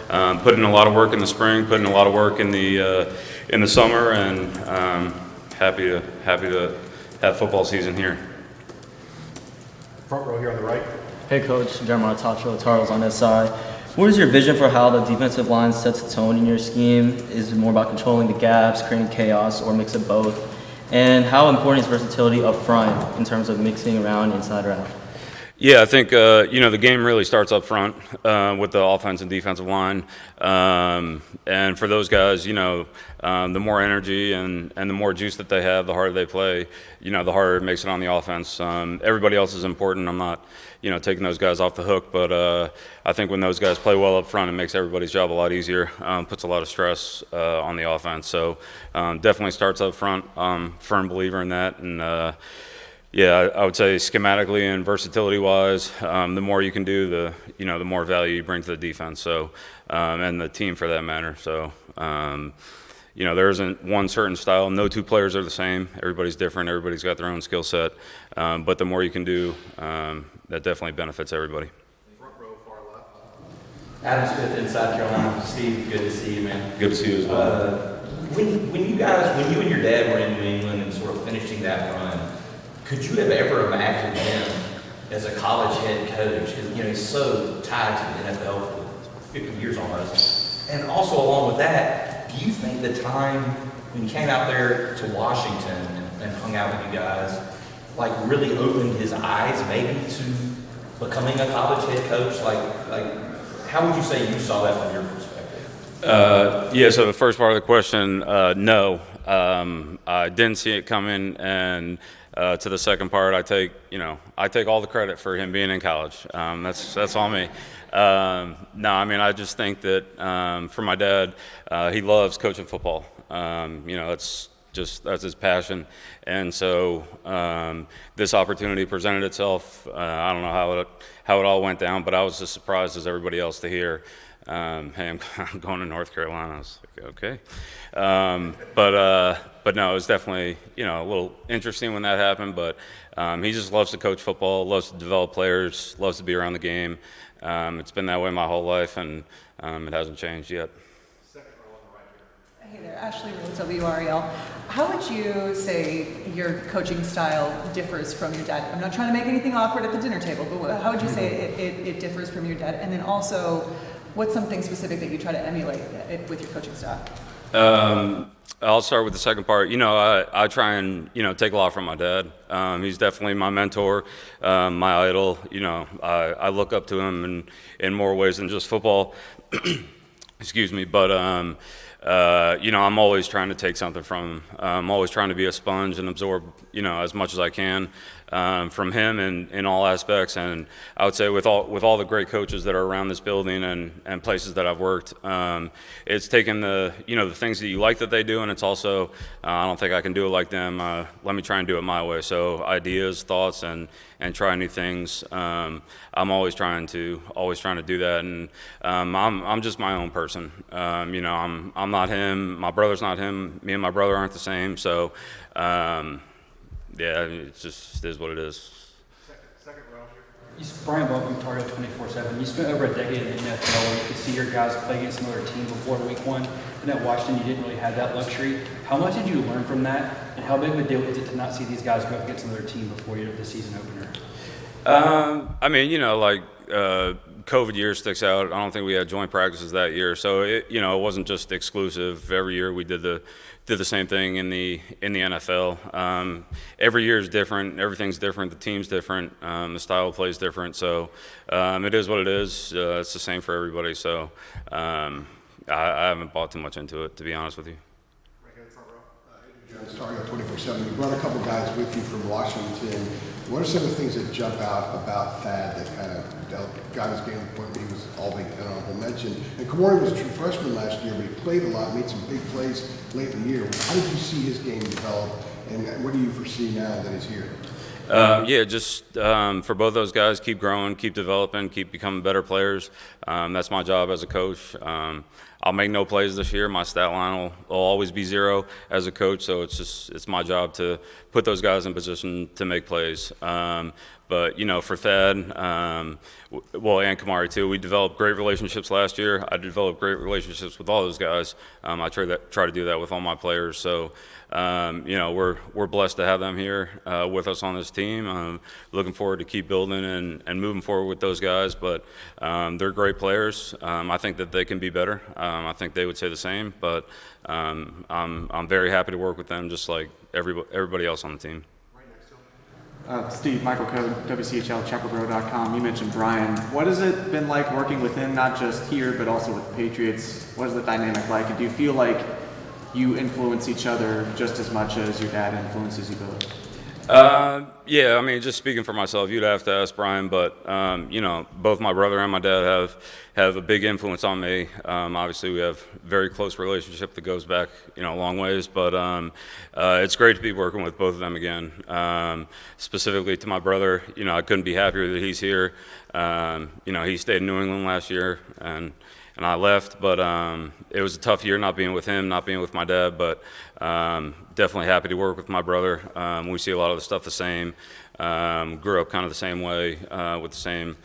put in a lot of work in the spring, put in a lot of work in the summer, and happy to have football season here. Front row here on the right. Hey Coach, Jeremiah Tarles on this side. What is your vision for how the defensive line sets a tone in your scheme? Is it more about controlling the gaps, creating chaos, or a mix of both? And how important is versatility up front in terms of mixing around inside or out? Yeah, I think the game really starts up front with the offense and defensive line, and for those guys, the more energy and the more juice that they have, the harder they play. The harder it makes it on the offense. Everybody else is important. I'm not, taking those guys off the hook, but I think when those guys play well up front, it makes everybody's job a lot easier. Puts a lot of stress on the offense. So definitely starts up front. Firm believer in that, and. Yeah, I would say schematically and versatility-wise, the more you can do, the more value you bring to the defense. So, and the team for that matter. So, there isn't one certain style. No two players are the same. Everybody's different. Everybody's got their own skill set. But the more you can do, that definitely benefits everybody. Front row, far left. Adam Smith in South Carolina. Steve, good to see you, man. Good to see you as well. When you and your dad were in New England and sort of finishing that run, could you have ever imagined him as a college head coach? Because he's so tied to the NFL for 50 years almost. And also along with that, do you think the time when he came out there to Washington and hung out with you guys, like really opened his eyes maybe to becoming a college head coach? Like how would you say you saw that from your perspective? Yeah. So the first part of the question, no, I didn't see it coming, and. To the second part, I take all the credit for him being in college. That's all me. No, I mean I just think that for my dad, he loves coaching football. That's his passion, and so this opportunity presented itself. I don't know how it all went down, but I was as surprised as everybody else to hear. Hey, I'm going to North Carolina. I was like, okay. But no, it was definitely, a little interesting when that happened. But he just loves to coach football, loves to develop players, loves to be around the game. It's been that way my whole life, and it hasn't changed yet. Second row on the right here. Hey there, Ashley Rhodes, WREL. How would you say your coaching style differs from your dad? I'm not trying to make anything awkward at the dinner table, but how would you say it differs from your dad? And then also, what's something specific that you try to emulate with your coaching style? I'll start with the second part. I try and, take a lot from my dad. He's definitely my mentor, my idol. I look up to him in more ways than just football. Excuse me. But, I'm always trying to take something from him. I'm always trying to be a sponge and absorb, as much as I can from him in all aspects. And I would say with all the great coaches that are around this building and places that I've worked, it's taken the things that you like that they do, and it's also I don't think I can do it like them. Let me try and do it my way. So ideas, thoughts, and try new things. I'm always trying to do that, and I'm just my own person. I'm not him. My brother's not him. Me and my brother aren't the same. So. Yeah, it just is what it is. Second row here. Brian Welcome, Target 24/7. You spent over a decade in the NFL where you could see your guys play against another team before week one. And at Washington, you didn't really have that luxury. How much did you learn from that? And how big of a deal is it to not see these guys go up against another team before the season opener? COVID year sticks out. I don't think we had joint practices that year, so it wasn't just exclusive. Every year we did the same thing in the NFL. Every year is different. Everything's different. The team's different. The style of play is different. So it is what it is. It's the same for everybody. So I haven't bought too much into it, to be honest with you. Right here in the front row. Andrew Jones, Target 24/7. You brought a couple guys with you from Washington. What are some of the things that jump out about Thad that kind of got his game to the point where he was all-big honorable mention? And Kamari was a true freshman last year, but he played a lot, made some big plays late in the year. How did you see his game develop, and what do you foresee now that he's here? For both those guys, keep growing, keep developing, keep becoming better players. That's my job as a coach. I'll make no plays this year. My stat line will always be 0 as a coach, so it's my job to put those guys in position to make plays. But, for Thad, and Kamari too, we developed great relationships last year. I developed great relationships with all those guys. I try to do that with all my players. So, we're blessed to have them here with us on this team. Looking forward to keep building and moving forward with those guys. But they're great players. I think that they can be better. I think they would say the same. But I'm very happy to work with them, just like everybody else on the team. Steve, Michael Code, WCHL, chapelboro.com. You mentioned Brian. What has it been like working with him, not just here, but also with the Patriots? What is the dynamic like? And do you feel like you influence each other just as much as your dad influences you both? Yeah, just speaking for myself, you'd have to ask Brian, but, both my brother and my dad have a big influence on me. Obviously, we have a very close relationship that goes back, a long ways, but it's great to be working with both of them again. Specifically to my brother, I couldn't be happier that he's here. He stayed in New England last year, and I left, but it was a tough year not being with him, not being with my dad, but definitely happy to work with my brother. We see a lot of the stuff the same. Grew up kind of the same way with the same,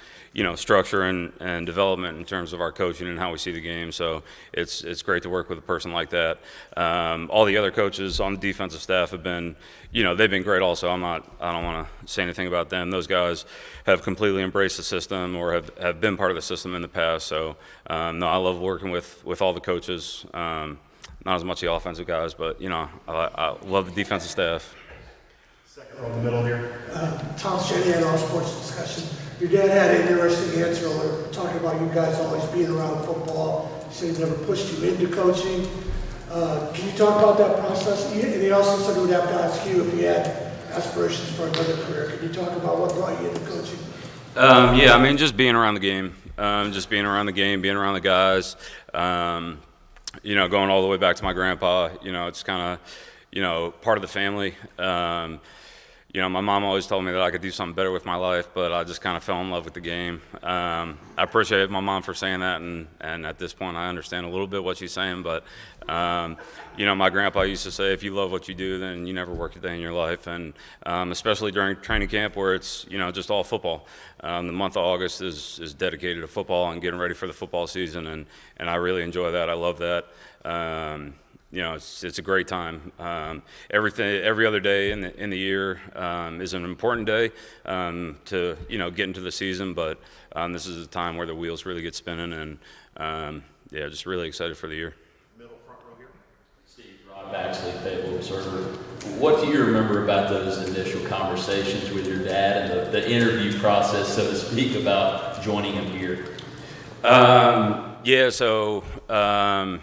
structure and development in terms of our coaching and how we see the game. So it's great to work with a person like that. All the other coaches on the defensive staff have been, they've been great also. I don't want to say anything about them. Those guys have completely embraced the system or have been part of the system in the past. So no, I love working with all the coaches. Not as much the offensive guys, but I love the defensive staff. Second row in the middle here. Tom Shanahan, All Sports Discussion. Your dad had an interesting answer earlier, talking about you guys always being around football. He said he never pushed you into coaching. Can you talk about that process? And he also said he would have to ask you if you had aspirations for another career. Can you talk about what brought you into coaching? Yeah, just being around the game. Being around the guys. Going all the way back to my grandpa, it's kind of, part of the family. My mom always told me that I could do something better with my life, but I just kind of fell in love with the game. I appreciate my mom for saying that, and at this point I understand a little bit what she's saying, but, my grandpa used to say, if you love what you do, then you never work a day in your life, and especially during training camp where it's, just all football. The month of August is dedicated to football and getting ready for the football season, and I really enjoy that. I love that. It's a great time. Every other day in the year is an important day to get into the season, but this is a time where the wheels really get spinning, and just really excited for the year. Middle front row here. Steve, Rod Baxley, Fayetteville Observer. What do you remember about those initial conversations with your dad and the interview process, so to speak, about joining him here? Yeah, so, that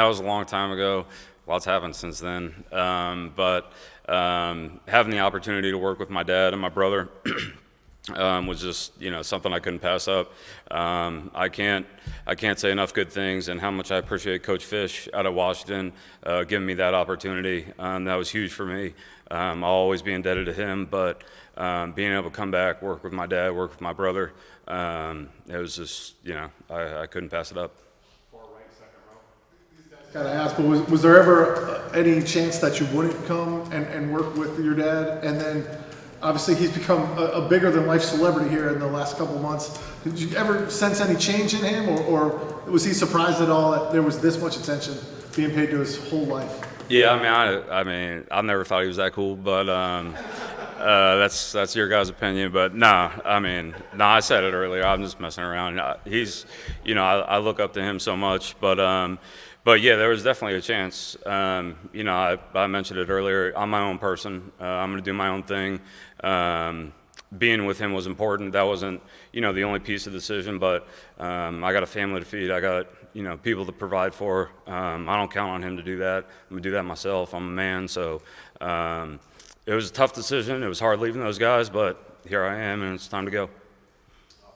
was a long time ago. Lots happened since then. But having the opportunity to work with my dad and my brother was just, something I couldn't pass up. I can't say enough good things, and how much I appreciate Coach Fish out of Washington giving me that opportunity. That was huge for me. I'll always be indebted to him, but being able to come back, work with my dad, work with my brother, it was just, I couldn't pass it up. Far right, second row. Gotta ask, but was there ever any chance that you wouldn't come and work with your dad? And then, obviously, he's become a bigger than life celebrity here in the last couple months. Did you ever sense any change in him, or was he surprised at all that there was this much attention being paid to his whole life? Yeah, I never thought he was that cool, but that's your guys' opinion. But I said it earlier. I'm just messing around. He's, I look up to him so much, but yeah, there was definitely a chance. I mentioned it earlier. I'm my own person. I'm going to do my own thing. Being with him was important. That wasn't, the only piece of the decision, but I got a family to feed. I got, people to provide for. I don't count on him to do that. I'm going to do that myself. I'm a man, so it was a tough decision. It was hard leaving those guys, but here I am, and it's time to go.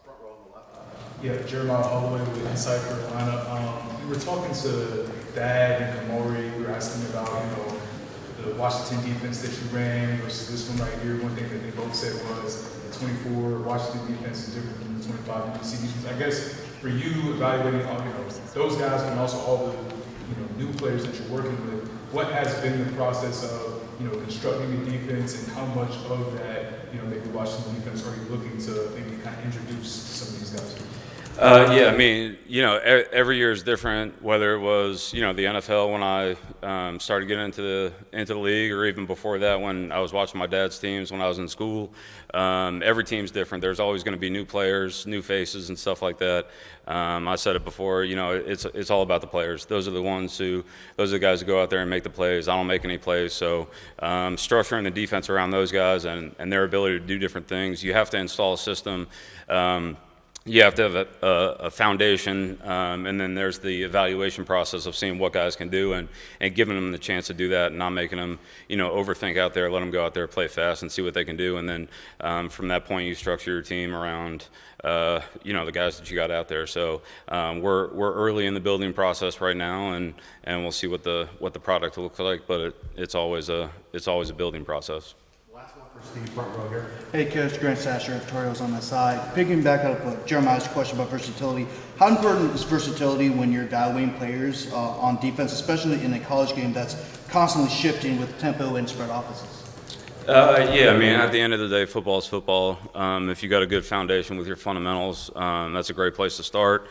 Front row on the left. Yeah, Jeremiah Holloway with Inside Carolina. We were talking to Dad and Kamori. We were asking about, the Washington defense that you ran versus this one right here. One thing that they both said was the 24 Washington defense is different from the 25 UC defense. I guess for you, evaluating all, those guys and also all the, new players that you're working with, what has been the process of constructing the defense, and how much of that, maybe watching the defense are you looking to maybe kind of introduce to some of these guys? Yeah, I mean, every year is different. Whether it was, the NFL when I started getting into the league, or even before that when I was watching my dad's teams when I was in school. Every team's different. There's always going to be new players, new faces, and stuff like that. I said it before. It's all about the players. Those are the guys who go out there and make the plays. I don't make any plays, so structuring the defense around those guys and their ability to do different things. You have to install a system. You have to have a foundation, and then there's the evaluation process of seeing what guys can do and giving them the chance to do that, and not making them, overthink out there. Let them go out there, play fast, and see what they can do. And then from that point, you structure your team around, the guys that you got out there. So we're early in the building process right now, and we'll see what the product looks like. But it's always a building process. Steve, front row here. Hey, Coach, Grant Sasher, editorials on the side. Picking back up Jeremiah's question about versatility, how important is versatility when you're evaluating players on defense, especially in a college game that's constantly shifting with tempo and spread offenses? Yeah, I mean, at the end of the day, football is football. If you got a good foundation with your fundamentals, that's a great place to start.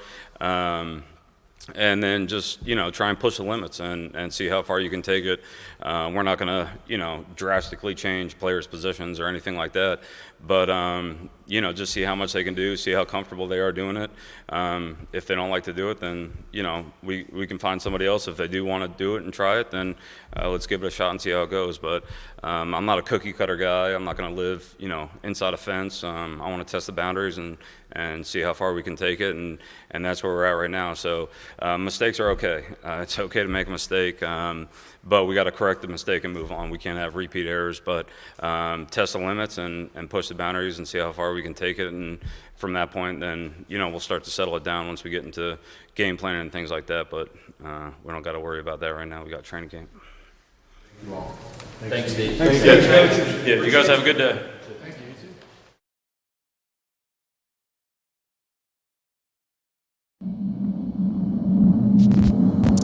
And then just, try and push the limits and see how far you can take it. We're not going to, drastically change players' positions or anything like that. But, just see how much they can do, see how comfortable they are doing it. If they don't like to do it, then, we can find somebody else. If they do want to do it and try it, then let's give it a shot and see how it goes. But I'm not a cookie cutter guy. I'm not going to live, inside a fence. I want to test the boundaries and see how far we can take it. And that's where we're at right now. So mistakes are okay. It's okay to make a mistake. But we got to correct the mistake and move on. We can't have repeat errors, but test the limits and push the boundaries and see how far we can take it. And from that point, then, we'll start to settle it down once we get into game planning and things like that. But we don't got to worry about that right now. We got training camp. Thank you all. Thanks, Steve. Thanks, Coach. Yeah, you guys have a good day. Thank you.